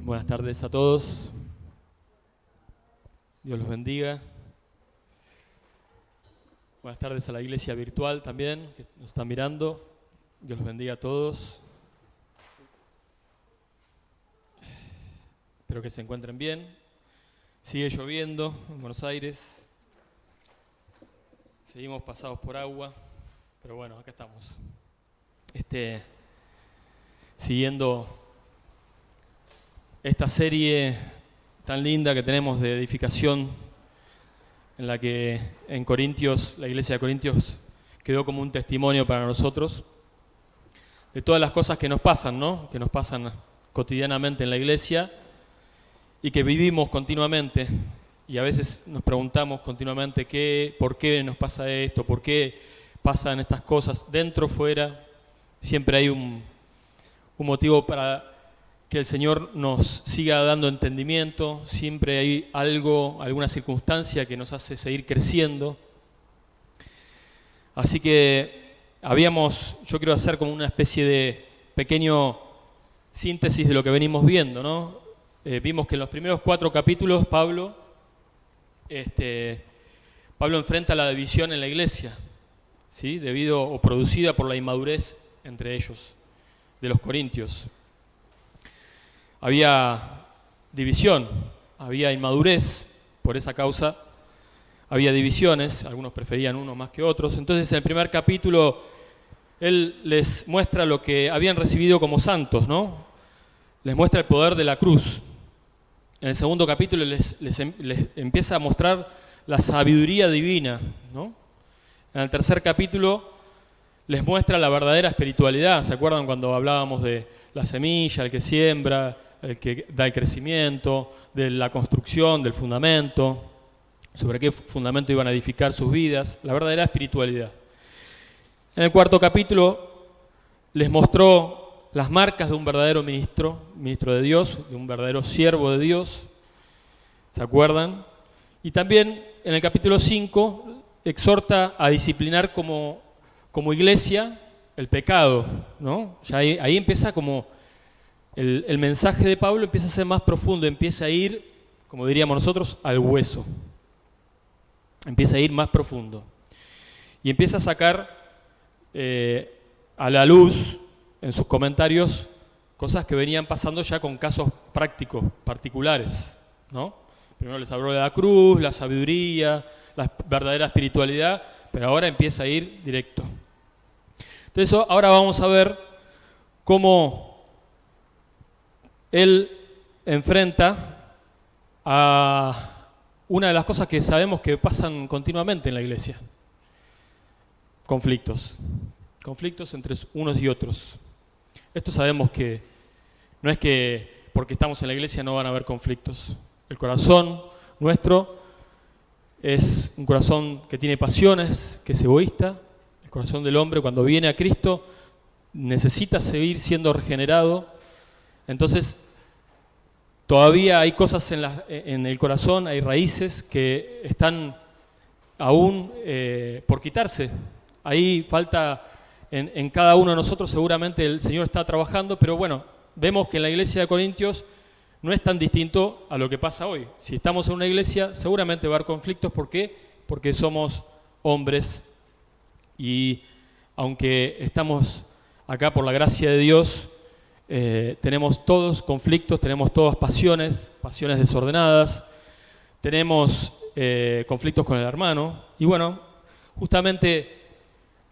Buenas tardes a todos. Dios los bendiga. Buenas tardes a la iglesia virtual también, que nos están mirando. Dios los bendiga a todos. Espero que se encuentren bien. Sigue lloviendo en Buenos Aires. Seguimos pasados por agua, pero bueno, acá estamos. Siguiendo esta serie tan linda que tenemos de edificación, en la que en Corintios, la iglesia de Corintios quedó como un testimonio para nosotros de todas las cosas que nos pasan, ¿no? Que nos pasan cotidianamente en la iglesia y que vivimos continuamente, y a veces nos preguntamos continuamente por qué nos pasa esto, por qué pasan estas cosas dentro, fuera. Siempre hay un motivo para que el Señor nos siga dando entendimiento, siempre hay alguna circunstancia que nos hace seguir creciendo. Así que yo quiero hacer como una especie de pequeño síntesis de lo que venimos viendo, ¿no? Vimos que en los primeros 4 capítulos Pablo enfrenta la división en la iglesia, ¿sí? Debido o producida por la inmadurez entre ellos, de los corintios. Había división, había inmadurez, por esa causa había divisiones, algunos preferían uno más que otros. Entonces en el primer capítulo él les muestra lo que habían recibido como santos, ¿no? Les muestra el poder de la cruz. En el segundo capítulo les empieza a mostrar la sabiduría divina, ¿no? En el tercer capítulo les muestra la verdadera espiritualidad. ¿Se acuerdan cuando hablábamos de la semilla, el que siembra, el que da el crecimiento, de la construcción, del fundamento, sobre qué fundamento iban a edificar sus vidas, la verdadera espiritualidad? En el cuarto capítulo les mostró las marcas de un verdadero ministro de Dios, de un verdadero siervo de Dios, ¿se acuerdan? Y también en el capítulo 5 exhorta a disciplinar como iglesia el pecado, ¿no? Ya ahí empieza como el mensaje de Pablo empieza a ser más profundo, empieza a ir, como diríamos nosotros, al hueso. Empieza a ir más profundo. Y empieza a sacar a la luz, en sus comentarios, cosas que venían pasando ya con casos prácticos, particulares, ¿no? Primero les habló de la cruz, la sabiduría, la verdadera espiritualidad, pero ahora empieza a ir directo. Entonces ahora vamos a ver cómo él enfrenta a una de las cosas que sabemos que pasan continuamente en la iglesia. Conflictos entre unos y otros. Esto sabemos que no es que porque estamos en la iglesia no van a haber conflictos. El corazón nuestro es un corazón que tiene pasiones, que es egoísta. El corazón del hombre, cuando viene a Cristo, necesita seguir siendo regenerado. Entonces, todavía hay cosas en el corazón, hay raíces que están aún por quitarse. Ahí falta, en cada uno de nosotros seguramente el Señor está trabajando, pero bueno, vemos que en la iglesia de Corintios no es tan distinto a lo que pasa hoy. Si estamos en una iglesia, seguramente va a haber conflictos. ¿Por qué? Porque somos hombres y aunque estamos acá por la gracia de Dios, tenemos todos conflictos, tenemos todas pasiones desordenadas, tenemos conflictos con el hermano. Y bueno, justamente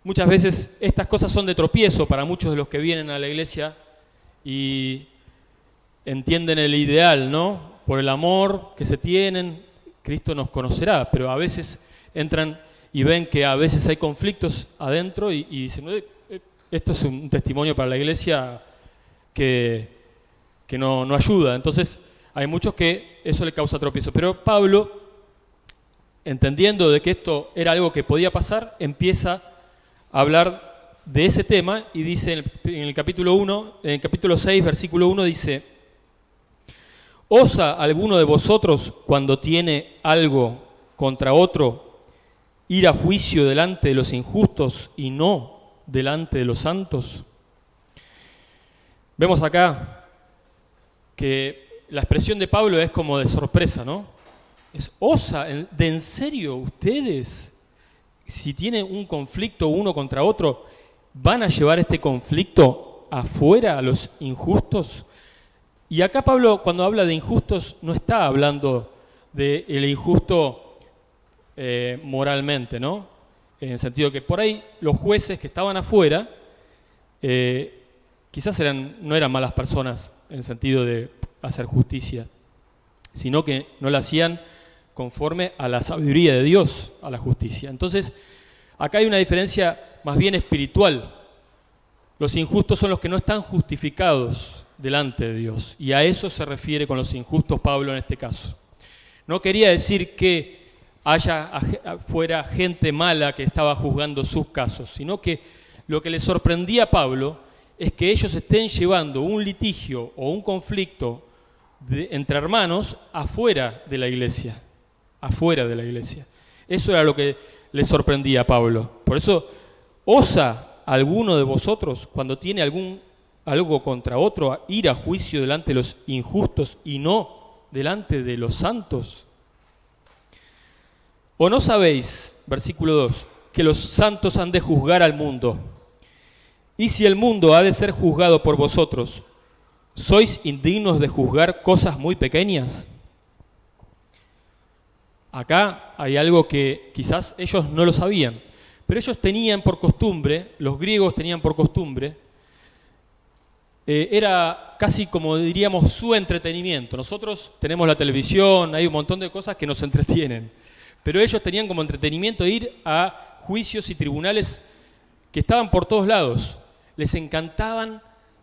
muchas veces estas cosas son de tropiezo para muchos de los que vienen a la iglesia y entienden el ideal, ¿no? Por el amor que se tienen, Cristo nos conocerá, pero a veces entran y ven que a veces hay conflictos adentro y dicen, esto es un testimonio para la iglesia que no ayuda. Entonces hay muchos que eso le causa tropiezo. Pero Pablo, entendiendo de que esto era algo que podía pasar, empieza a hablar de ese tema y dice en el capítulo 6, versículo 1, dice: ¿osa alguno de vosotros, cuando tiene algo contra otro, ir a juicio delante de los injustos y no delante de los santos? Vemos acá que la expresión de Pablo es como de sorpresa, ¿no? Es, ¿de en serio ustedes, si tienen un conflicto uno contra otro, van a llevar este conflicto afuera a los injustos? Y acá Pablo, cuando habla de injustos, no está hablando del injusto moralmente, ¿no? En el sentido que por ahí los jueces que estaban afuera quizás no eran malas personas en el sentido de hacer justicia, sino que no la hacían conforme a la sabiduría de Dios, a la justicia. Entonces, acá hay una diferencia más bien espiritual. Los injustos son los que no están justificados delante de Dios, y a eso se refiere con los injustos Pablo en este caso. No quería decir que fuera gente mala que estaba juzgando sus casos, sino que lo que le sorprendía a Pablo es que ellos estén llevando un litigio o un conflicto entre hermanos afuera de la iglesia. Afuera de la iglesia. Eso era lo que le sorprendía a Pablo. Por eso, ¿osa alguno de vosotros, cuando tiene algo contra otro, a ir a juicio delante de los injustos y no delante de los santos? ¿O no sabéis, versículo 2, que los santos han de juzgar al mundo? Y si el mundo ha de ser juzgado por vosotros, ¿sois indignos de juzgar cosas muy pequeñas? Acá hay algo que quizás ellos no lo sabían, pero ellos tenían por costumbre, los griegos tenían por costumbre, era casi como diríamos su entretenimiento. Nosotros tenemos la televisión, hay un montón de cosas que nos entretienen, pero ellos tenían como entretenimiento ir a juicios y tribunales que estaban por todos lados. Les encantaban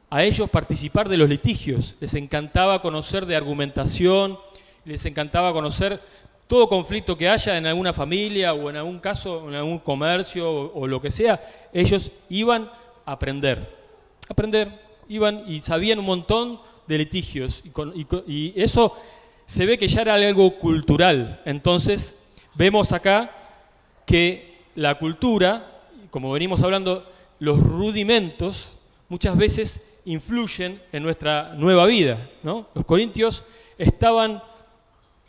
a ellos participar de los litigios, les encantaba conocer de argumentación, les encantaba conocer todo conflicto que haya en alguna familia o en algún caso, en algún comercio o lo que sea. Ellos iban a aprender, iban y sabían un montón de litigios y eso se ve que ya era algo cultural. Entonces vemos acá que la cultura, como venimos hablando, los rudimentos muchas veces influyen en nuestra nueva vida, ¿no? Los corintios estaban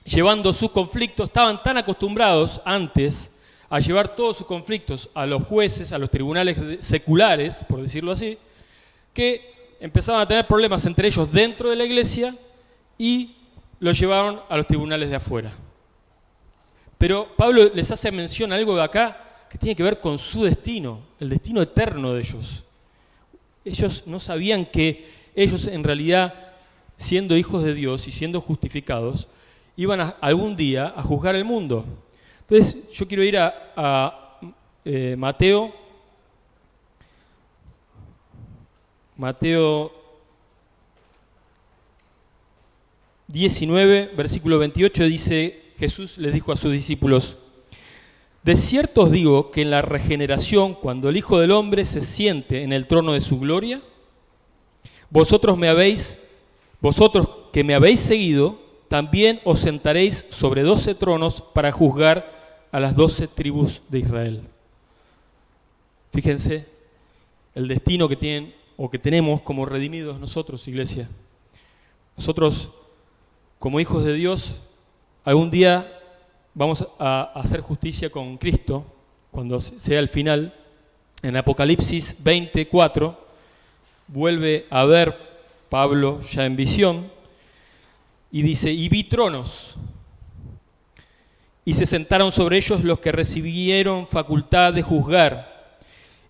llevando sus conflictos, estaban tan acostumbrados antes a llevar todos sus conflictos a los jueces, a los tribunales seculares, por decirlo así, que empezaban a tener problemas entre ellos dentro de la iglesia y los llevaron a los tribunales de afuera. Pero Pablo les hace mención a algo de acá que tiene que ver con su destino, el destino eterno de ellos. Ellos no sabían que ellos en realidad, siendo hijos de Dios y siendo justificados, iban algún día a juzgar el mundo. Entonces yo quiero ir a Mateo 19, versículo 28, dice: Jesús les dijo a sus discípulos: de cierto os digo que en la regeneración, cuando el Hijo del Hombre se siente en el trono de su gloria, vosotros que me habéis seguido, también os sentaréis sobre 12 tronos para juzgar a las 12 tribus de Israel. Fíjense el destino que tienen o que tenemos como redimidos nosotros, iglesia. Nosotros, como hijos de Dios, algún día vamos a hacer justicia con Cristo, cuando sea el final. En Apocalipsis 24 vuelve a ver Pablo ya en visión y dice: y vi tronos, y se sentaron sobre ellos los que recibieron facultad de juzgar,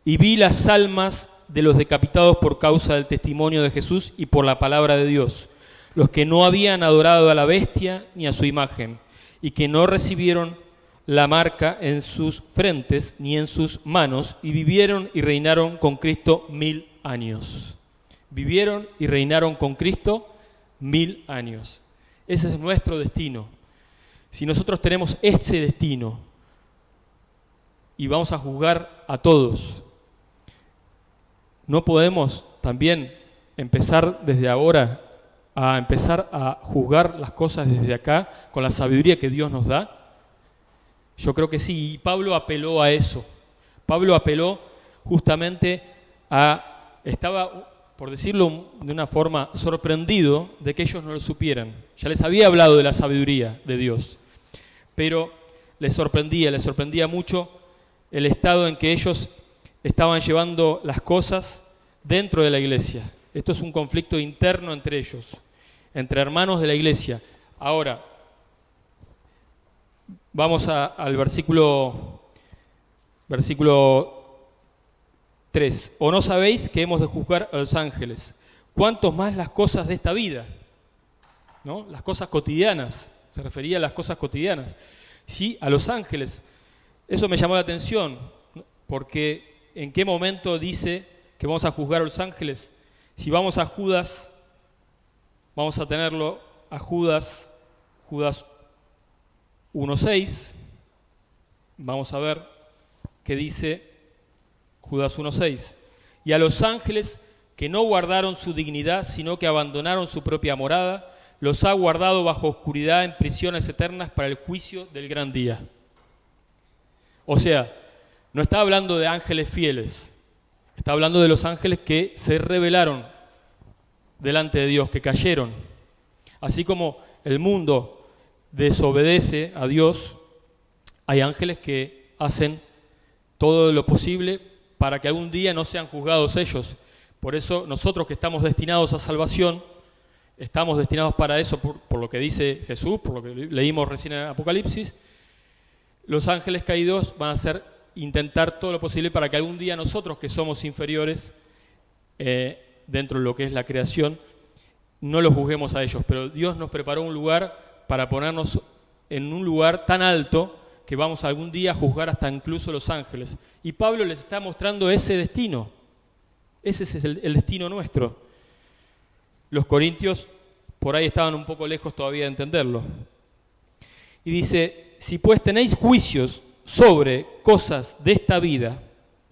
y vi las almas de los decapitados por causa del testimonio de Jesús y por la palabra de Dios, los que no habían adorado a la bestia ni a su imagen, y que no recibieron la marca en sus frentes ni en sus manos, y vivieron y reinaron con Cristo 1000 años. Vivieron y reinaron con Cristo 1000 años. Ese es nuestro destino. Si nosotros tenemos ese destino y vamos a juzgar a todos, ¿no podemos también empezar desde ahora a empezar a juzgar las cosas desde acá con la sabiduría que Dios nos da? Yo creo que sí, y Pablo apeló a eso. Pablo apeló justamente estaba por decirlo de una forma, sorprendido de que ellos no lo supieran. Ya les había hablado de la sabiduría de Dios, pero les sorprendía mucho el estado en que ellos estaban llevando las cosas dentro de la iglesia. Esto es un conflicto interno entre ellos, entre hermanos de la iglesia. Ahora, vamos al versículo 3. ¿O no sabéis que hemos de juzgar a los ángeles? ¿Cuántos más las cosas de esta vida? ¿No? Las cosas cotidianas, se refería a las cosas cotidianas. Sí, a los ángeles. Eso me llamó la atención, porque ¿en qué momento dice que vamos a juzgar a los ángeles? Si vamos a Judas, vamos a tenerlo a Judas 1:6. Vamos a ver qué dice Judas 1:6. Y a los ángeles que no guardaron su dignidad, sino que abandonaron su propia morada, los ha guardado bajo oscuridad en prisiones eternas para el juicio del gran día. O sea, no está hablando de ángeles fieles, está hablando de los ángeles que se rebelaron delante de Dios, que cayeron. Así como el mundo desobedece a Dios, hay ángeles que hacen todo lo posible para que algún día no sean juzgados ellos. Por eso nosotros que estamos destinados a salvación, estamos destinados para eso, por lo que dice Jesús, por lo que leímos recién en Apocalipsis. Los ángeles caídos van a intentar todo lo posible para que algún día nosotros, que somos inferiores dentro de lo que es la creación, no los juzguemos a ellos. Pero Dios nos preparó un lugar para ponernos en un lugar tan alto que vamos algún día a juzgar hasta incluso los ángeles. Y Pablo les está mostrando ese destino. Ese es el destino nuestro. Los corintios por ahí estaban un poco lejos todavía de entenderlo. Y dice, si pues tenéis juicios sobre cosas de esta vida,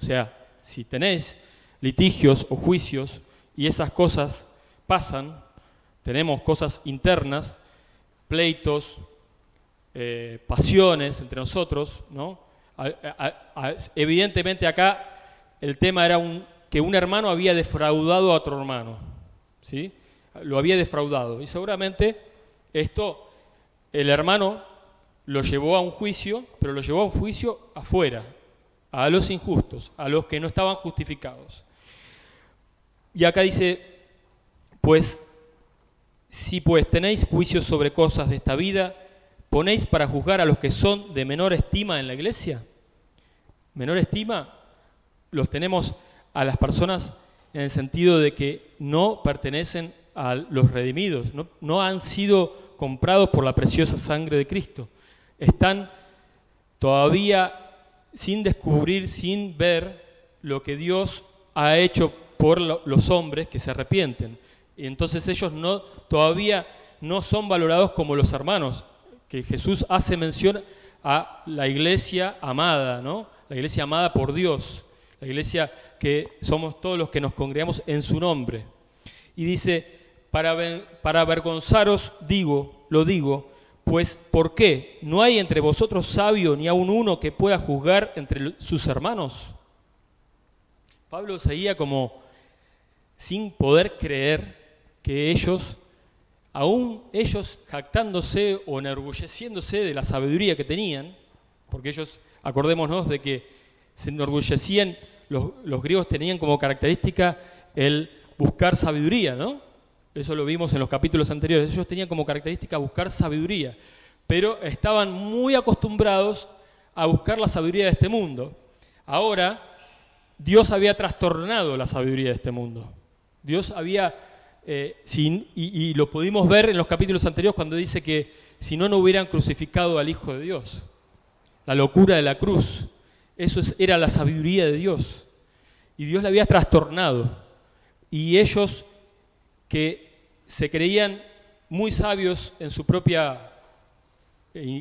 o sea, si tenéis litigios o juicios y esas cosas pasan, tenemos cosas internas, pleitos, pasiones entre nosotros, ¿no? Evidentemente acá el tema era que un hermano había defraudado a otro hermano, ¿sí? Lo había defraudado y seguramente esto el hermano lo llevó a un juicio, pero lo llevó a un juicio afuera, a los injustos, a los que no estaban justificados. Y acá dice, pues, si pues tenéis juicios sobre cosas de esta vida, ¿ponéis para juzgar a los que son de menor estima en la iglesia? Menor estima los tenemos a las personas en el sentido de que no pertenecen a los redimidos, no han sido comprados por la preciosa sangre de Cristo. Están todavía sin descubrir, sin ver lo que Dios ha hecho por los hombres que se arrepienten. Y entonces ellos todavía no son valorados como los hermanos, que Jesús hace mención a la iglesia amada, ¿no? La iglesia amada por Dios, la iglesia que somos todos los que nos congregamos en su nombre. Y dice, para avergonzaros lo digo, pues ¿por qué? ¿No hay entre vosotros sabio ni aun uno que pueda juzgar entre sus hermanos? Pablo seguía como sin poder creer que ellos, aún ellos jactándose o enorgulleciéndose de la sabiduría que tenían, porque ellos, acordémonos de que se enorgullecían, los griegos tenían como característica el buscar sabiduría, ¿no? Eso lo vimos en los capítulos anteriores. Ellos tenían como característica buscar sabiduría, pero estaban muy acostumbrados a buscar la sabiduría de este mundo. Ahora, Dios había trastornado la sabiduría de este mundo. Dios había, y lo pudimos ver en los capítulos anteriores cuando dice que si no hubieran crucificado al Hijo de Dios. La locura de la cruz, era la sabiduría de Dios. Y Dios la había trastornado. Y ellos que se creían muy sabios en su propio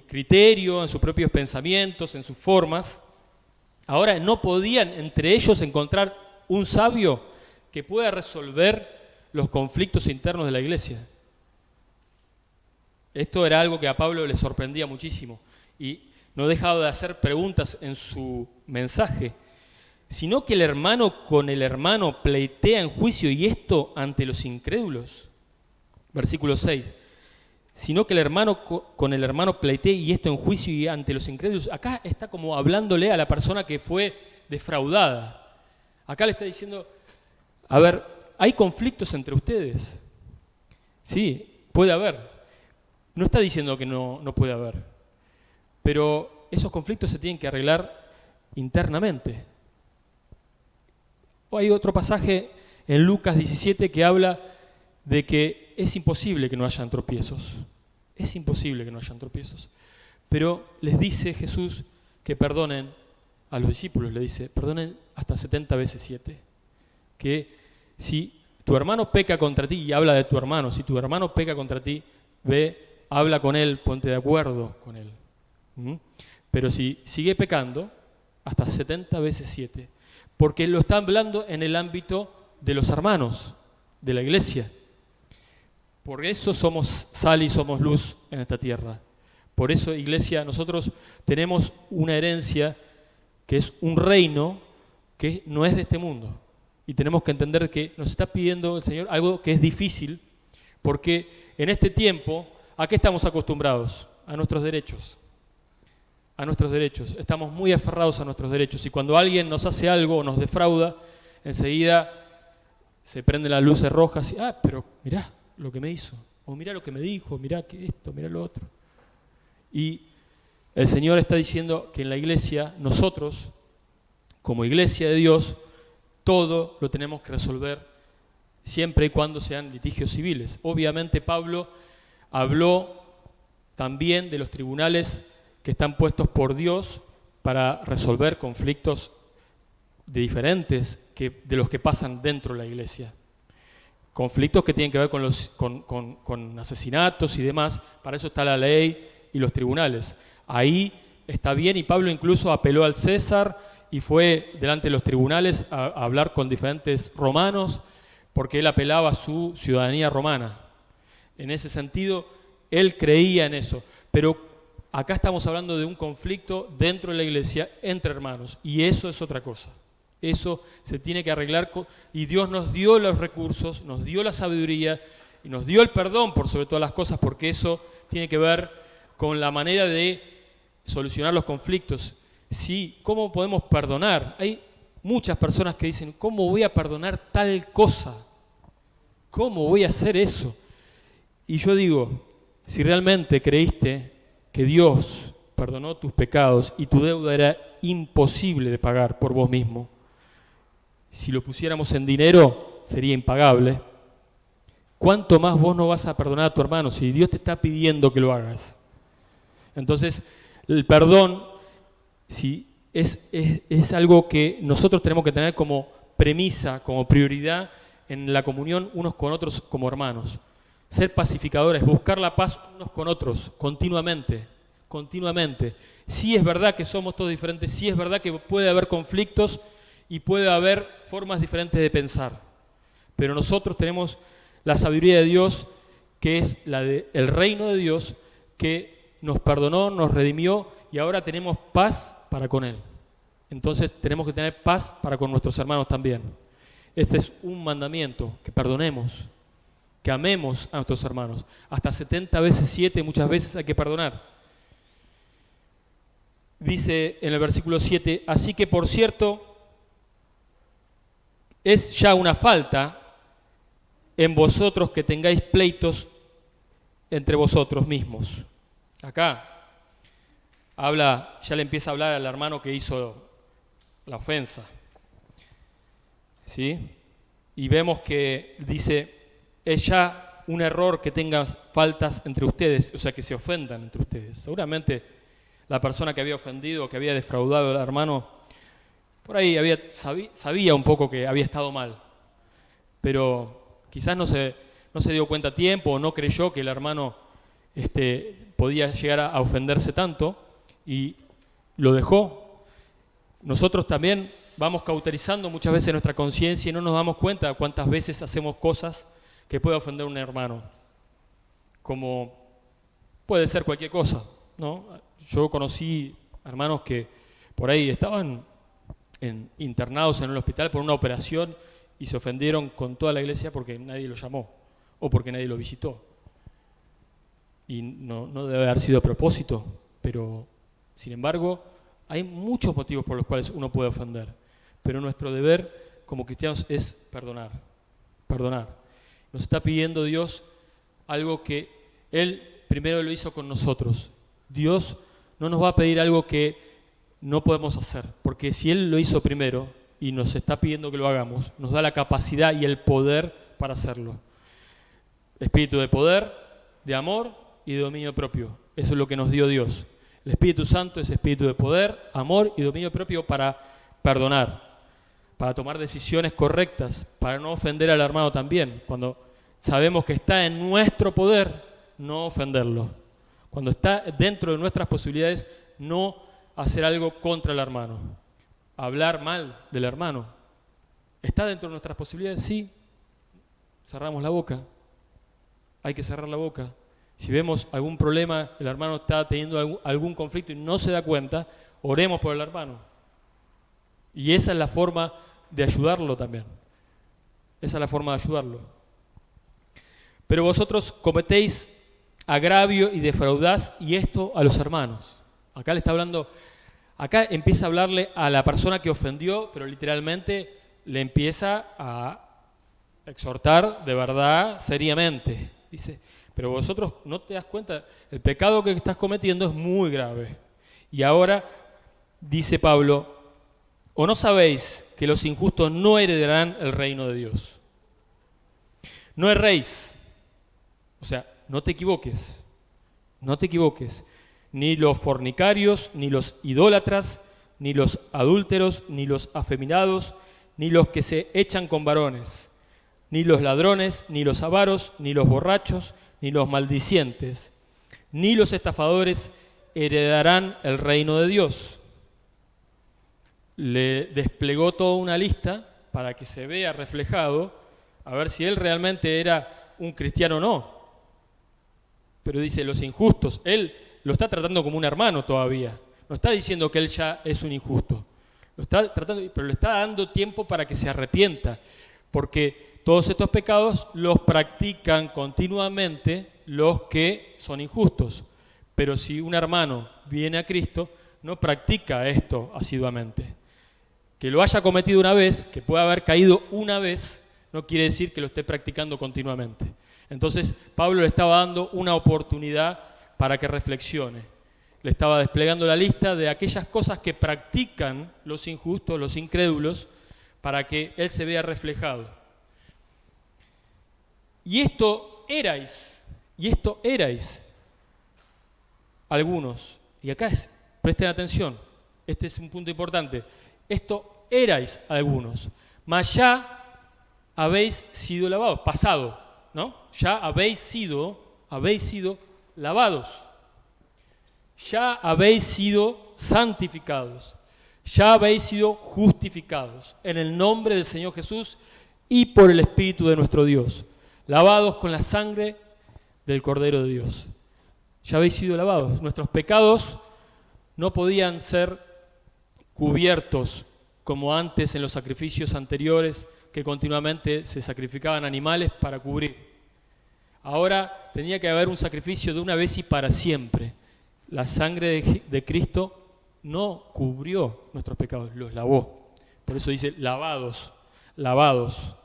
criterio, en sus propios pensamientos, en sus formas, ahora no podían entre ellos encontrar un sabio que pueda resolver los conflictos internos de la iglesia. Esto era algo que a Pablo le sorprendía muchísimo y no dejaba de hacer preguntas en su mensaje. sino que el hermano con el hermano pleitea en juicio y esto ante los incrédulos. Versículo 6. Sino que el hermano con el hermano pleitea y esto en juicio y ante los incrédulos. Acá está como hablándole a la persona que fue defraudada. Acá le está diciendo, a ver, hay conflictos entre ustedes. Sí, puede haber. No está diciendo que no puede haber. Pero esos conflictos se tienen que arreglar internamente. Hay otro pasaje en Lucas 17 que habla de que es imposible que no hayan tropiezos. Es imposible que no hayan tropiezos. Pero les dice Jesús que perdonen a los discípulos, le dice, perdonen hasta 70 veces 7. Que si tu hermano peca contra ti, y habla de tu hermano, si tu hermano peca contra ti, ve, habla con él, ponte de acuerdo con él. Pero si sigue pecando, hasta 70 veces 7. Porque lo está hablando en el ámbito de los hermanos, de la iglesia. Por eso somos sal y somos luz en esta tierra. Por eso, iglesia, nosotros tenemos una herencia que es un reino que no es de este mundo. Y tenemos que entender que nos está pidiendo el Señor algo que es difícil, porque en este tiempo, ¿a qué estamos acostumbrados? A nuestros derechos. A nuestros derechos. Estamos muy aferrados a nuestros derechos. Y cuando alguien nos hace algo o nos defrauda, enseguida se prenden las luces rojas y, pero mirá lo que me hizo. O mirá lo que me dijo, mirá que esto, mirá lo otro. Y el Señor está diciendo que en la iglesia, nosotros, como iglesia de Dios, todo lo tenemos que resolver siempre y cuando sean litigios civiles. Obviamente Pablo habló también de los tribunales que están puestos por Dios para resolver conflictos de diferentes de los que pasan dentro de la iglesia. Conflictos que tienen que ver con asesinatos y demás, para eso está la ley y los tribunales. Ahí está bien y Pablo incluso apeló al César y fue delante de los tribunales a hablar con diferentes romanos porque él apelaba a su ciudadanía romana. En ese sentido, él creía en eso, pero acá estamos hablando de un conflicto dentro de la iglesia entre hermanos y eso es otra cosa. Eso se tiene que arreglar y Dios nos dio los recursos, nos dio la sabiduría y nos dio el perdón por sobre todas las cosas porque eso tiene que ver con la manera de solucionar los conflictos. Sí, ¿cómo podemos perdonar? Hay muchas personas que dicen, ¿cómo voy a perdonar tal cosa? ¿Cómo voy a hacer eso? Y yo digo, si realmente creíste que Dios perdonó tus pecados y tu deuda era imposible de pagar por vos mismo, si lo pusiéramos en dinero sería impagable, ¿cuánto más vos no vas a perdonar a tu hermano si Dios te está pidiendo que lo hagas? Entonces, el perdón es algo que nosotros tenemos que tener como premisa, como prioridad en la comunión unos con otros como hermanos. Ser pacificadores, buscar la paz unos con otros continuamente. Sí es verdad que somos todos diferentes, sí es verdad que puede haber conflictos y puede haber formas diferentes de pensar. Pero nosotros tenemos la sabiduría de Dios, que es la del reino de Dios, que nos perdonó, nos redimió y ahora tenemos paz para con Él. Entonces tenemos que tener paz para con nuestros hermanos también. Este es un mandamiento, que perdonemos, que amemos a nuestros hermanos. Hasta 70 veces 7 muchas veces hay que perdonar. Dice en el versículo 7, así que por cierto, es ya una falta en vosotros que tengáis pleitos entre vosotros mismos. Acá ya le empieza a hablar al hermano que hizo la ofensa. ¿Sí? Y vemos que dice, es ya un error que tenga faltas entre ustedes, o sea, que se ofendan entre ustedes. Seguramente la persona que había ofendido, que había defraudado al hermano, por ahí sabía un poco que había estado mal, pero quizás no se dio cuenta a tiempo o no creyó que el hermano podía llegar a ofenderse tanto y lo dejó. Nosotros también vamos cauterizando muchas veces nuestra conciencia y no nos damos cuenta de cuántas veces hacemos cosas que puede ofender a un hermano, como puede ser cualquier cosa, ¿no? Yo conocí hermanos que por ahí estaban internados en un hospital por una operación y se ofendieron con toda la iglesia porque nadie lo llamó o porque nadie lo visitó. Y no debe haber sido a propósito, pero sin embargo hay muchos motivos por los cuales uno puede ofender. Pero nuestro deber como cristianos es perdonar. Perdonar. Nos está pidiendo Dios algo que Él primero lo hizo con nosotros. Dios no nos va a pedir algo que no podemos hacer, porque si Él lo hizo primero y nos está pidiendo que lo hagamos, nos da la capacidad y el poder para hacerlo. Espíritu de poder, de amor y de dominio propio. Eso es lo que nos dio Dios. El Espíritu Santo es espíritu de poder, amor y dominio propio para perdonar, para tomar decisiones correctas, para no ofender al hermano también. Cuando sabemos que está en nuestro poder, no ofenderlo. Cuando está dentro de nuestras posibilidades, no hacer algo contra el hermano. Hablar mal del hermano. ¿Está dentro de nuestras posibilidades? Sí. Cerramos la boca. Hay que cerrar la boca. Si vemos algún problema, el hermano está teniendo algún conflicto y no se da cuenta, oremos por el hermano. Y esa es la forma de ayudarlo también. Esa es la forma de ayudarlo. Pero vosotros cometéis agravio y defraudás, y esto a los hermanos. Acá le está hablando, acá empieza a hablarle a la persona que ofendió, pero literalmente le empieza a exhortar de verdad, seriamente. Dice, pero vosotros no te das cuenta, el pecado que estás cometiendo es muy grave. Y ahora, dice Pablo, ¿o no sabéis que los injustos no heredarán el reino de Dios? No erréis, o sea, no te equivoques, no te equivoques. Ni los fornicarios, ni los idólatras, ni los adúlteros, ni los afeminados, ni los que se echan con varones, ni los ladrones, ni los avaros, ni los borrachos, ni los maldicientes, ni los estafadores heredarán el reino de Dios. Le desplegó toda una lista para que se vea reflejado, a ver si él realmente era un cristiano o no. Pero dice, los injustos, él lo está tratando como un hermano todavía. No está diciendo que él ya es un injusto. Lo está tratando, pero le está dando tiempo para que se arrepienta. Porque todos estos pecados los practican continuamente los que son injustos. Pero si un hermano viene a Cristo, no practica esto asiduamente. Que lo haya cometido una vez, que pueda haber caído una vez, no quiere decir que lo esté practicando continuamente. Entonces, Pablo le estaba dando una oportunidad para que reflexione. Le estaba desplegando la lista de aquellas cosas que practican los injustos, los incrédulos, para que él se vea reflejado. Y esto erais algunos. Y acá presten atención, este es un punto importante. Esto erais algunos, mas ya habéis sido lavados, pasado, ¿no? Ya habéis sido lavados, ya habéis sido santificados, ya habéis sido justificados en el nombre del Señor Jesús y por el Espíritu de nuestro Dios, lavados con la sangre del Cordero de Dios. Ya habéis sido lavados. Nuestros pecados no podían ser cubiertos como antes en los sacrificios anteriores, que continuamente se sacrificaban animales para cubrir. Ahora tenía que haber un sacrificio de una vez y para siempre. La sangre de Cristo no cubrió nuestros pecados, los lavó. Por eso dice lavados, lavados.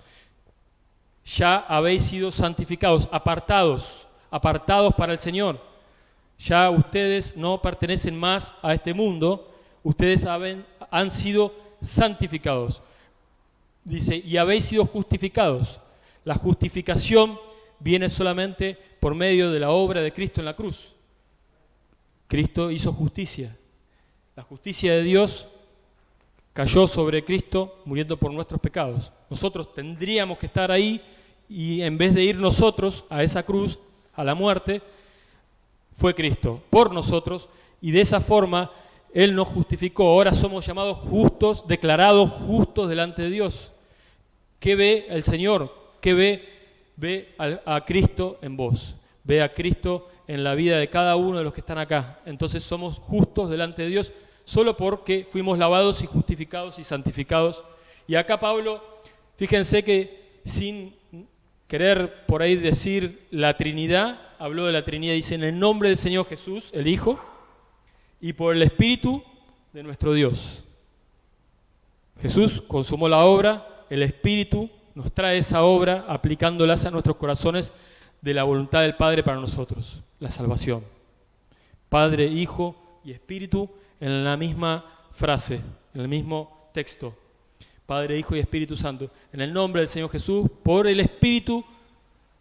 Ya habéis sido santificados, apartados para el Señor. Ya ustedes no pertenecen más a este mundo, ustedes han sido santificados. Dice, y habéis sido justificados. La justificación viene solamente por medio de la obra de Cristo en la cruz. Cristo hizo justicia. La justicia de Dios cayó sobre Cristo muriendo por nuestros pecados. Nosotros tendríamos que estar ahí y en vez de ir nosotros a esa cruz, a la muerte, fue Cristo por nosotros y de esa forma Él nos justificó. Ahora somos llamados justos, declarados justos delante de Dios. ¿Qué ve el Señor? ¿Qué ve? Ve a Cristo en vos. Ve a Cristo en la vida de cada uno de los que están acá. Entonces somos justos delante de Dios solo porque fuimos lavados y justificados y santificados. Y acá Pablo, fíjense que sin querer por ahí decir la Trinidad, habló de la Trinidad, dice en el nombre del Señor Jesús, el Hijo, y por el Espíritu de nuestro Dios. Jesús consumó la obra, el Espíritu nos trae esa obra aplicándolas a nuestros corazones de la voluntad del Padre para nosotros, la salvación. Padre, Hijo y Espíritu en la misma frase, en el mismo texto. Padre, Hijo y Espíritu Santo. En el nombre del Señor Jesús, por el Espíritu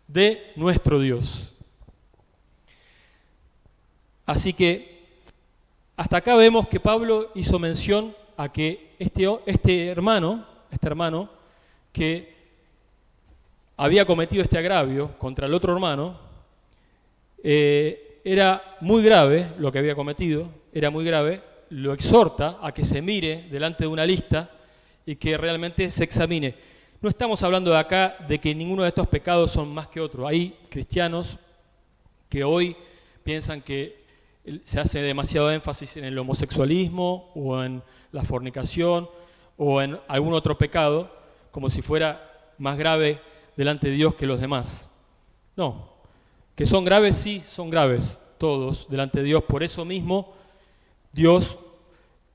de nuestro Dios. Así que hasta acá vemos que Pablo hizo mención a que este hermano que había cometido este agravio contra el otro hermano, era muy grave lo que había cometido, era muy grave, lo exhorta a que se mire delante de una lista y que realmente se examine. No estamos hablando de acá de que ninguno de estos pecados son más que otro. Hay cristianos que hoy piensan que se hace demasiado énfasis en el homosexualismo o en la fornicación o en algún otro pecado, como si fuera más grave delante de Dios que los demás. No, que son graves, sí, son graves todos delante de Dios. Por eso mismo Dios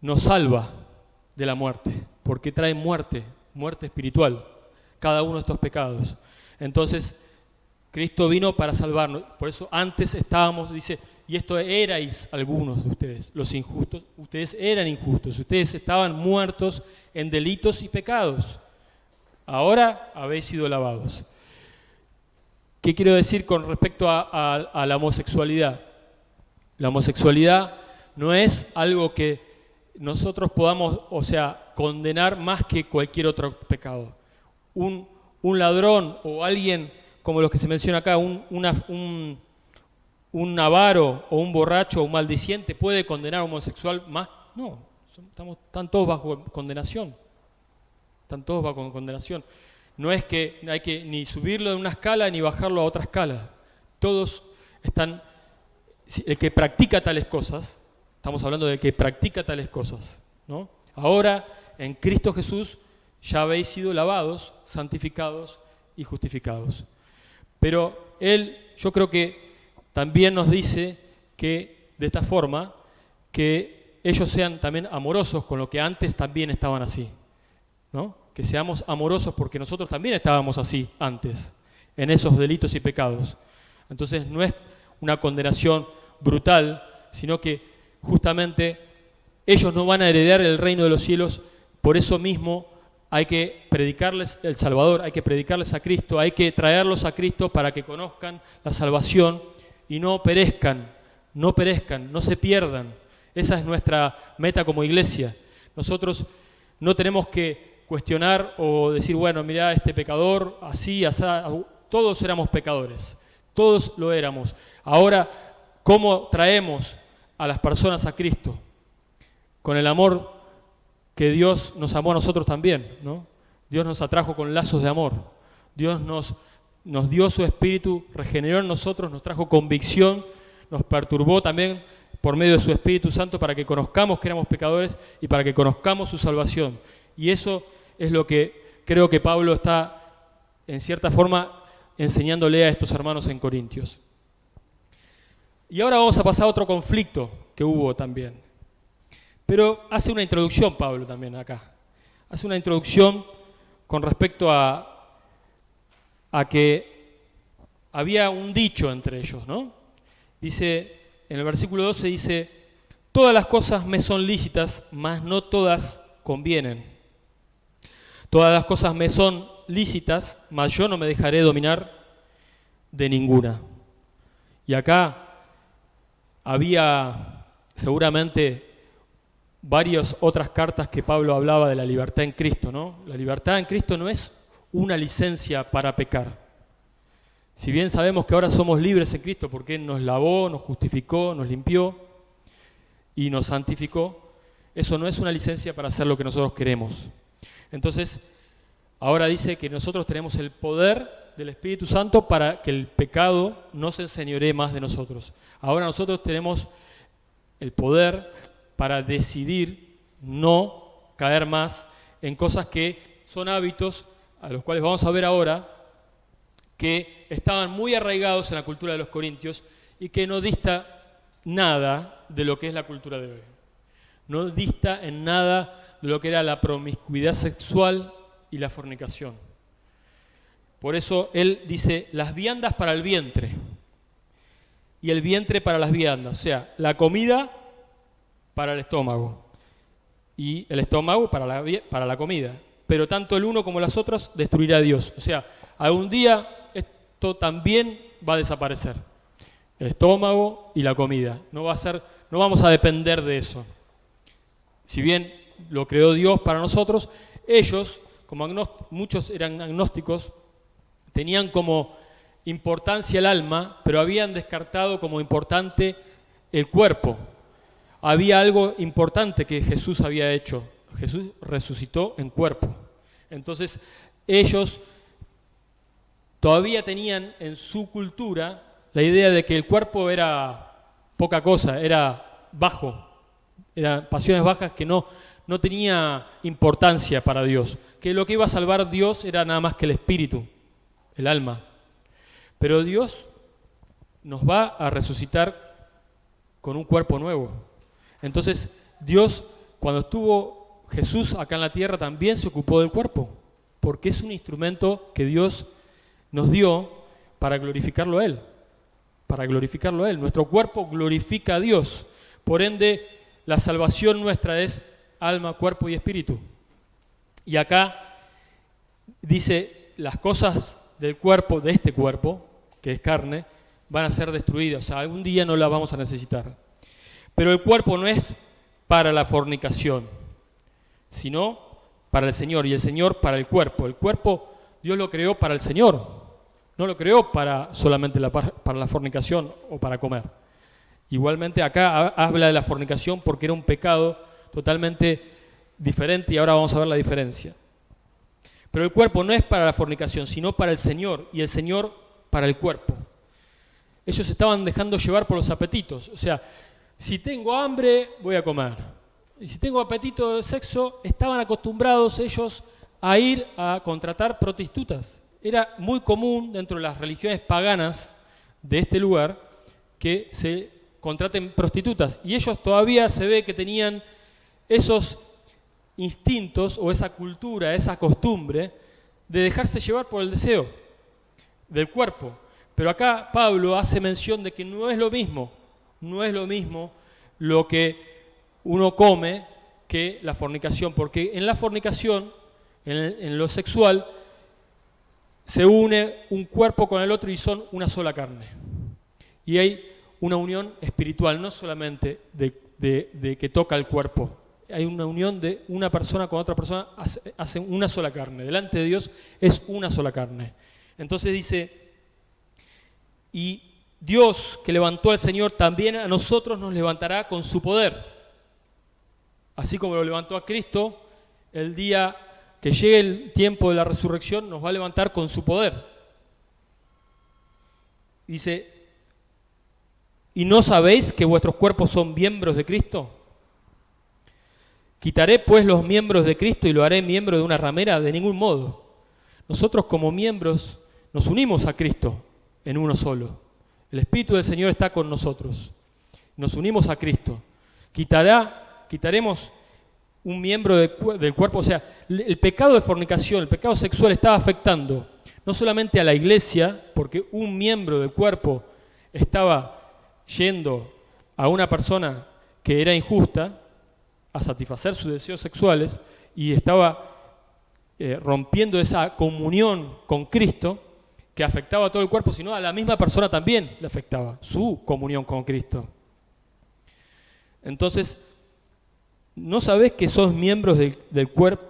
nos salva de la muerte, porque trae muerte espiritual, cada uno de estos pecados. Entonces, Cristo vino para salvarnos. Por eso antes estábamos, dice, y esto erais algunos de ustedes, los injustos. Ustedes eran injustos, ustedes estaban muertos en delitos y pecados. Ahora habéis sido lavados. ¿Qué quiero decir con respecto a la homosexualidad? La homosexualidad no es algo que nosotros podamos, condenar más que cualquier otro pecado. Un ladrón o alguien, como los que se menciona acá, un avaro o un borracho o un maldiciente, ¿puede condenar a un homosexual más? No, están todos bajo condenación. Están todos bajo condenación. No es que hay que ni subirlo de una escala ni bajarlo a otra escala. Todos están... El que practica tales cosas, estamos hablando del que practica tales cosas, ¿no? Ahora, en Cristo Jesús, ya habéis sido lavados, santificados y justificados. Pero Él, yo creo que también nos dice que, de esta forma, que ellos sean también amorosos con lo que antes también estaban así, ¿no? Que seamos amorosos porque nosotros también estábamos así antes, en esos delitos y pecados. Entonces no es una condenación brutal, sino que justamente ellos no van a heredar el reino de los cielos. Por eso mismo hay que predicarles el Salvador, hay que predicarles a Cristo, hay que traerlos a Cristo para que conozcan la salvación y no perezcan, no se pierdan. Esa es nuestra meta como iglesia. Nosotros no tenemos que cuestionar o decir, bueno, mirá, este pecador, así, asá. Todos éramos pecadores, todos lo éramos. Ahora, ¿cómo traemos a las personas a Cristo? Con el amor que Dios nos amó a nosotros también, ¿no? Dios nos atrajo con lazos de amor. Dios nos dio su Espíritu, regeneró en nosotros, nos trajo convicción, nos perturbó también por medio de su Espíritu Santo para que conozcamos que éramos pecadores y para que conozcamos su salvación. Y eso es lo que creo que Pablo está, en cierta forma, enseñándole a estos hermanos en Corintios. Y ahora vamos a pasar a otro conflicto que hubo también. Pero hace una introducción Pablo también acá. Hace una introducción con respecto a que había un dicho entre ellos, ¿no? Dice, en el versículo 12 dice, todas las cosas me son lícitas, mas no todas convienen. Todas las cosas me son lícitas, mas yo no me dejaré dominar de ninguna. Y acá había seguramente varias otras cartas que Pablo hablaba de la libertad en Cristo, ¿no? La libertad en Cristo no es una licencia para pecar. Si bien sabemos que ahora somos libres en Cristo porque Él nos lavó, nos justificó, nos limpió y nos santificó, eso no es una licencia para hacer lo que nosotros queremos. Entonces, ahora dice que nosotros tenemos el poder del Espíritu Santo para que el pecado no se enseñoree más de nosotros. Ahora nosotros tenemos el poder para decidir no caer más en cosas que son hábitos, a los cuales vamos a ver ahora, que estaban muy arraigados en la cultura de los corintios y que no dista nada de lo que es la cultura de hoy. No dista en nada de lo que era la promiscuidad sexual y la fornicación. Por eso él dice, las viandas para el vientre y el vientre para las viandas. O sea, la comida para el estómago y el estómago para la comida. Pero tanto el uno como las otras destruirá a Dios. O sea, algún día esto también va a desaparecer. El estómago y la comida. No vamos a depender de eso. Si bien lo creó Dios para nosotros, ellos, como muchos eran agnósticos, tenían como importancia el alma, pero habían descartado como importante el cuerpo. Había algo importante que Jesús había hecho. Jesús resucitó en cuerpo. Entonces, ellos todavía tenían en su cultura la idea de que el cuerpo era poca cosa, era bajo, eran pasiones bajas que no tenía importancia para Dios, que lo que iba a salvar a Dios era nada más que el espíritu, el alma. Pero Dios nos va a resucitar con un cuerpo nuevo. Entonces, Dios, cuando estuvo Jesús acá en la tierra, también se ocupó del cuerpo, porque es un instrumento que Dios nos dio para glorificarlo a Él. Para glorificarlo a Él. Nuestro cuerpo glorifica a Dios. Por ende, la salvación nuestra es alma, cuerpo y espíritu. Y acá dice, las cosas del cuerpo, de este cuerpo, que es carne, van a ser destruidas. O sea, algún día no las vamos a necesitar. Pero el cuerpo no es para la fornicación, sino para el Señor, y el Señor para el cuerpo. El cuerpo Dios lo creó para el Señor, no lo creó solamente para la fornicación o para comer. Igualmente acá habla de la fornicación porque era un pecado totalmente diferente y ahora vamos a ver la diferencia. Pero el cuerpo no es para la fornicación, sino para el Señor, y el Señor para el cuerpo. Ellos estaban dejando llevar por los apetitos, o sea, si tengo hambre, voy a comer. Y si tengo apetito de sexo, estaban acostumbrados ellos a ir a contratar prostitutas. Era muy común dentro de las religiones paganas de este lugar que se contraten prostitutas. Y ellos todavía se ve que tenían esos instintos o esa cultura, esa costumbre de dejarse llevar por el deseo del cuerpo. Pero acá Pablo hace mención de que no es lo mismo lo que uno come que la fornicación, porque en la fornicación, en lo sexual, se une un cuerpo con el otro y son una sola carne. Y hay una unión espiritual, no solamente de que toca el cuerpo. Hay una unión de una persona con otra persona, hacen una sola carne. Delante de Dios es una sola carne. Entonces dice, y Dios que levantó al Señor también a nosotros nos levantará con su poder. Así como lo levantó a Cristo, el día que llegue el tiempo de la resurrección nos va a levantar con su poder. Dice, ¿y no sabéis que vuestros cuerpos son miembros de Cristo? ¿Quitaré pues los miembros de Cristo y lo haré miembro de una ramera? De ningún modo. Nosotros como miembros nos unimos a Cristo en uno solo. El Espíritu del Señor está con nosotros. Nos unimos a Cristo. Quitaremos un miembro del cuerpo. O sea, el pecado de fornicación, el pecado sexual estaba afectando no solamente a la iglesia, porque un miembro del cuerpo estaba yendo a una persona que era injusta a satisfacer sus deseos sexuales y estaba rompiendo esa comunión con Cristo que afectaba a todo el cuerpo, sino a la misma persona también le afectaba su comunión con Cristo. Entonces, ¿no sabés que sos miembros del cuerpo,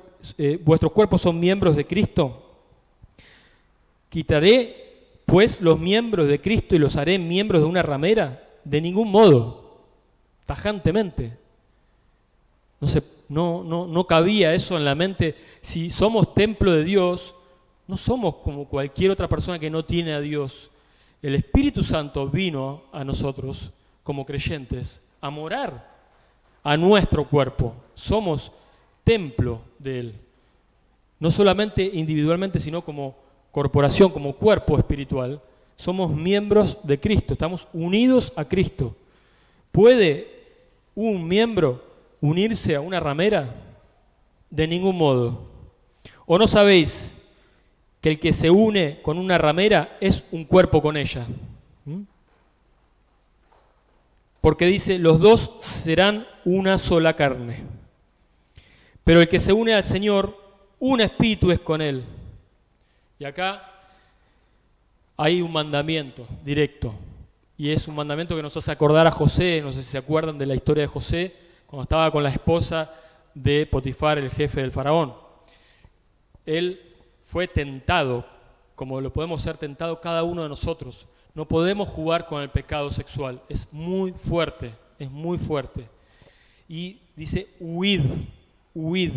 vuestros cuerpos son miembros de Cristo? ¿Quitaré pues los miembros de Cristo y los haré miembros de una ramera? De ningún modo, tajantemente. No cabía eso en la mente. Si somos templo de Dios, no somos como cualquier otra persona que no tiene a Dios. El Espíritu Santo vino a nosotros como creyentes a morar a nuestro cuerpo. Somos templo de Él. No solamente individualmente, sino como corporación, como cuerpo espiritual. Somos miembros de Cristo, estamos unidos a Cristo. ¿Puede un miembro unirse a una ramera? De ningún modo. ¿O no sabéis que el que se une con una ramera es un cuerpo con ella? Porque dice, los dos serán una sola carne. Pero el que se une al Señor, un espíritu es con Él. Y acá hay un mandamiento directo. Y es un mandamiento que nos hace acordar a José. No sé si se acuerdan de la historia de José, cuando estaba con la esposa de Potifar, el jefe del faraón. Él fue tentado, como lo podemos ser tentado cada uno de nosotros. No podemos jugar con el pecado sexual. Es muy fuerte, es muy fuerte. Y dice, huid, huid.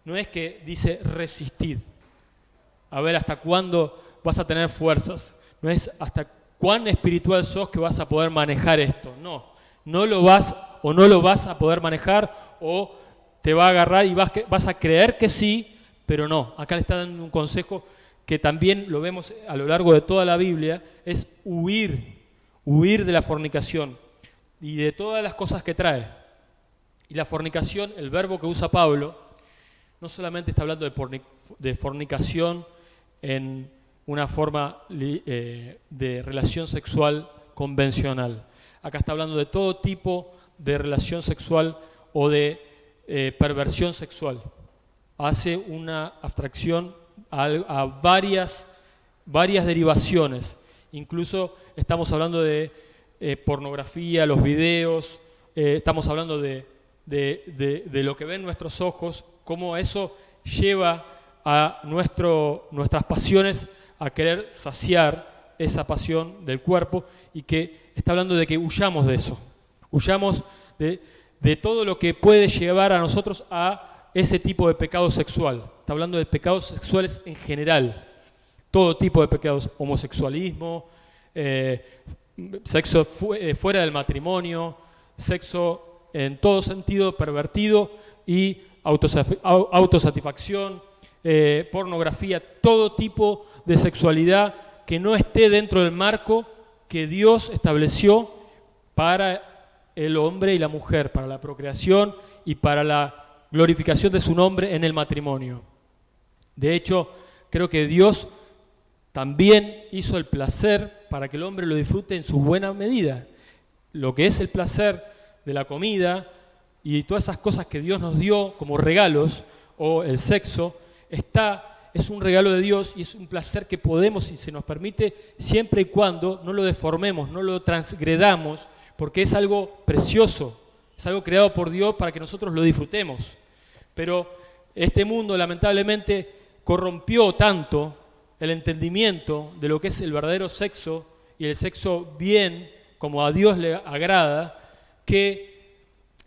No es que dice resistid. A ver hasta cuándo vas a tener fuerzas. No es hasta cuán espiritual sos que vas a poder manejar esto. No, no lo vas a poder manejar, o te va a agarrar y vas a creer que sí, pero no. Acá le está dando un consejo que también lo vemos a lo largo de toda la Biblia, es huir de la fornicación y de todas las cosas que trae. Y la fornicación, el verbo que usa Pablo, no solamente está hablando de fornicación en una forma de relación sexual convencional. Acá está hablando de todo tipo de relación sexual o de perversión sexual. Hace una abstracción a varias derivaciones. Incluso estamos hablando de pornografía, los videos, estamos hablando de lo que ven nuestros ojos, cómo eso lleva a nuestras pasiones a querer saciar esa pasión del cuerpo, y que está hablando de que huyamos de eso, huyamos de todo lo que puede llevar a nosotros a ese tipo de pecado sexual. Está hablando de pecados sexuales en general, todo tipo de pecados, homosexualismo, sexo fuera del matrimonio, sexo en todo sentido pervertido y autosatisfacción, pornografía, todo tipo de sexualidad que no esté dentro del marco que Dios estableció para el hombre y la mujer, para la procreación y para la glorificación de su nombre en el matrimonio. De hecho, creo que Dios también hizo el placer para que el hombre lo disfrute en su buena medida. Lo que es el placer de la comida y todas esas cosas que Dios nos dio como regalos, o el sexo, es un regalo de Dios y es un placer que podemos, si se nos permite, siempre y cuando no lo deformemos, no lo transgredamos, porque es algo precioso, es algo creado por Dios para que nosotros lo disfrutemos. Pero este mundo lamentablemente corrompió tanto el entendimiento de lo que es el verdadero sexo y el sexo bien, como a Dios le agrada, que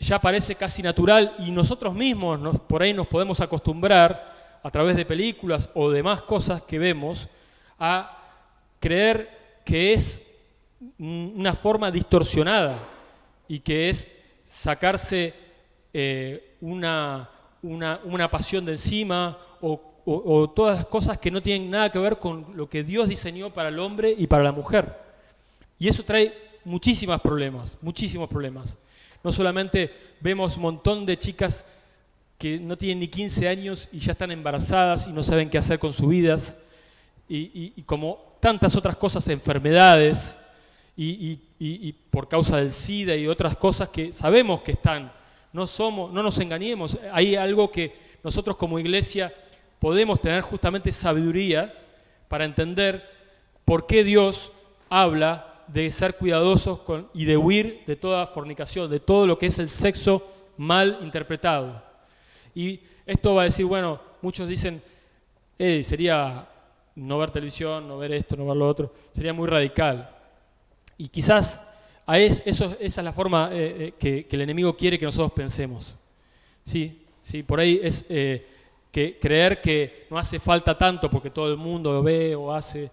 ya parece casi natural, y nosotros mismos por ahí nos podemos acostumbrar a través de películas o demás cosas que vemos a creer que es una forma distorsionada y que es sacarse una pasión de encima o todas las cosas que no tienen nada que ver con lo que Dios diseñó para el hombre y para la mujer. Y eso trae muchísimos problemas. No solamente vemos un montón de chicas que no tienen ni 15 años y ya están embarazadas y no saben qué hacer con sus vidas, y como tantas otras cosas, enfermedades, y por causa del SIDA y otras cosas que sabemos que están. No nos engañemos, hay algo que nosotros como iglesia podemos tener justamente sabiduría para entender por qué Dios habla de ser cuidadosos y de huir de toda fornicación, de todo lo que es el sexo mal interpretado. Y esto va a decir, bueno, muchos dicen, sería no ver televisión, no ver esto, no ver lo otro, sería muy radical. Y quizás esa es la forma que el enemigo quiere que nosotros pensemos. Sí, por ahí es que creer que no hace falta tanto porque todo el mundo lo ve o hace.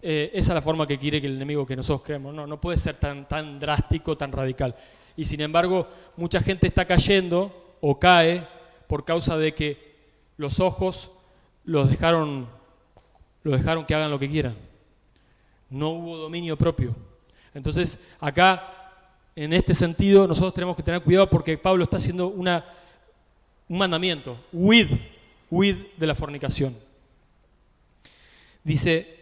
Esa es la forma que quiere que el enemigo que nosotros creemos. No puede ser tan drástico, tan radical. Y sin embargo, mucha gente está cayendo o cae por causa de que los ojos los dejaron que hagan lo que quieran. No hubo dominio propio. Entonces, acá, en este sentido, nosotros tenemos que tener cuidado porque Pablo está haciendo un mandamiento. Huid de la fornicación. Dice,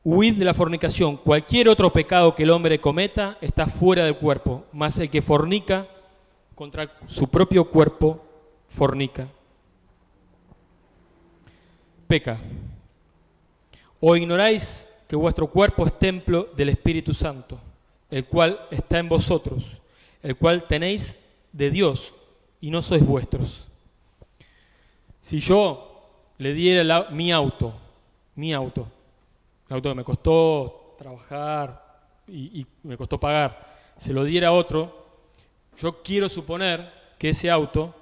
huid de la fornicación. Cualquier otro pecado que el hombre cometa está fuera del cuerpo, mas el que fornica contra su propio cuerpo fornica. Peca. ¿O ignoráis que vuestro cuerpo es templo del Espíritu Santo, el cual está en vosotros, el cual tenéis de Dios y no sois vuestros? Si yo le diera mi auto, el auto que me costó trabajar y me costó pagar, se lo diera a otro, yo quiero suponer que ese auto,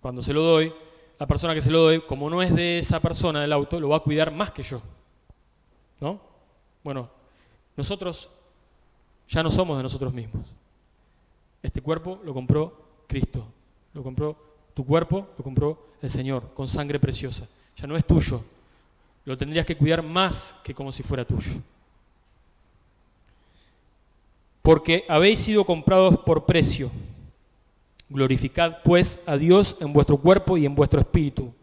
cuando se lo doy, la persona que se lo doy, como no es de esa persona del auto, lo va a cuidar más que yo, ¿no? Bueno, nosotros ya no somos de nosotros mismos. Este cuerpo lo compró Cristo, lo compró tu cuerpo, lo compró el Señor, con sangre preciosa. Ya no es tuyo. Lo tendrías que cuidar más que como si fuera tuyo. Porque habéis sido comprados por precio. Glorificad pues a Dios en vuestro cuerpo y en vuestro espíritu,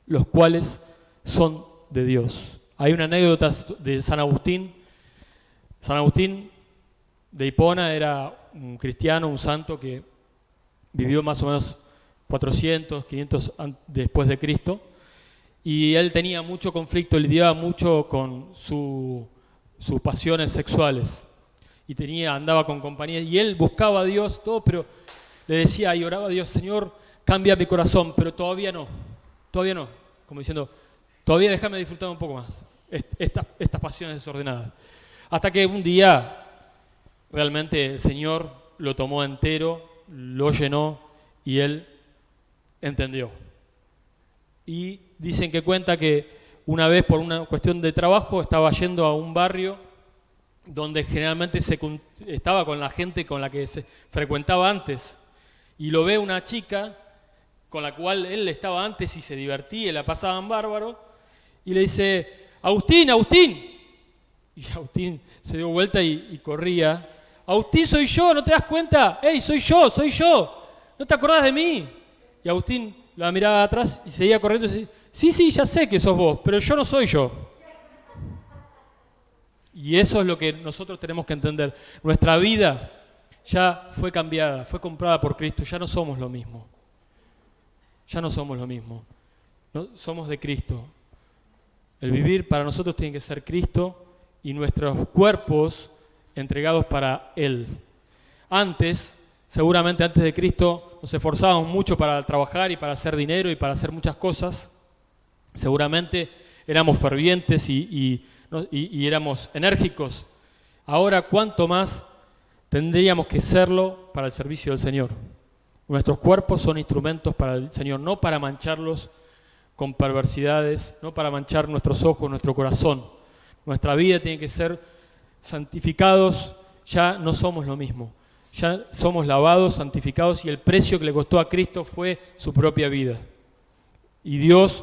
los cuales son de Dios. Hay una anécdota de San Agustín. San Agustín de Hipona era un cristiano, un santo que vivió más o menos 400, 500 después de Cristo, y él tenía mucho conflicto, lidiaba mucho con sus pasiones sexuales, y andaba con compañía, y él buscaba a Dios, todo, pero le decía y oraba a Dios, Señor, cambia mi corazón, pero todavía no, como diciendo, todavía déjame disfrutar un poco más estas pasiones desordenadas. Hasta que un día realmente el Señor lo tomó entero, lo llenó y él entendió. Y dicen que cuenta que una vez por una cuestión de trabajo estaba yendo a un barrio donde generalmente estaba con la gente con la que se frecuentaba antes, y lo ve una chica con la cual él estaba antes y se divertía y la pasaban bárbaro, y le dice, Agustín, y Agustín se dio vuelta y corría. Agustín, soy yo, ¿no te das cuenta? ¡Ey, soy yo! ¿No te acordás de mí? Y Agustín la miraba atrás y seguía corriendo y decía, sí, ya sé que sos vos, pero yo no soy yo. Y eso es lo que nosotros tenemos que entender. Nuestra vida ya fue cambiada, fue comprada por Cristo, ya no somos lo mismo. No, somos de Cristo. El vivir para nosotros tiene que ser Cristo y nuestros cuerpos entregados para Él. Seguramente antes de Cristo, nos esforzábamos mucho para trabajar y para hacer dinero y para hacer muchas cosas. Seguramente éramos fervientes y éramos enérgicos. Ahora, ¿cuánto más tendríamos que serlo para el servicio del Señor? Nuestros cuerpos son instrumentos para el Señor, no para mancharlos con perversidades, no para manchar nuestros ojos, nuestro corazón. Nuestra vida tiene que ser santificados, ya no somos lo mismo. Ya somos lavados, santificados, y el precio que le costó a Cristo fue su propia vida. Y Dios,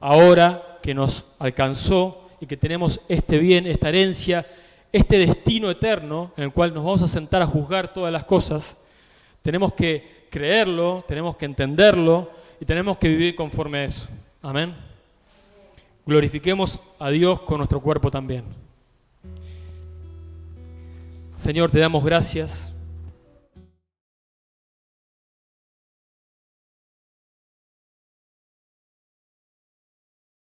ahora que nos alcanzó y que tenemos este bien, esta herencia, este destino eterno en el cual nos vamos a sentar a juzgar todas las cosas, tenemos que creerlo, tenemos que entenderlo y tenemos que vivir conforme a eso. Amén. Glorifiquemos a Dios con nuestro cuerpo también. Señor, te damos gracias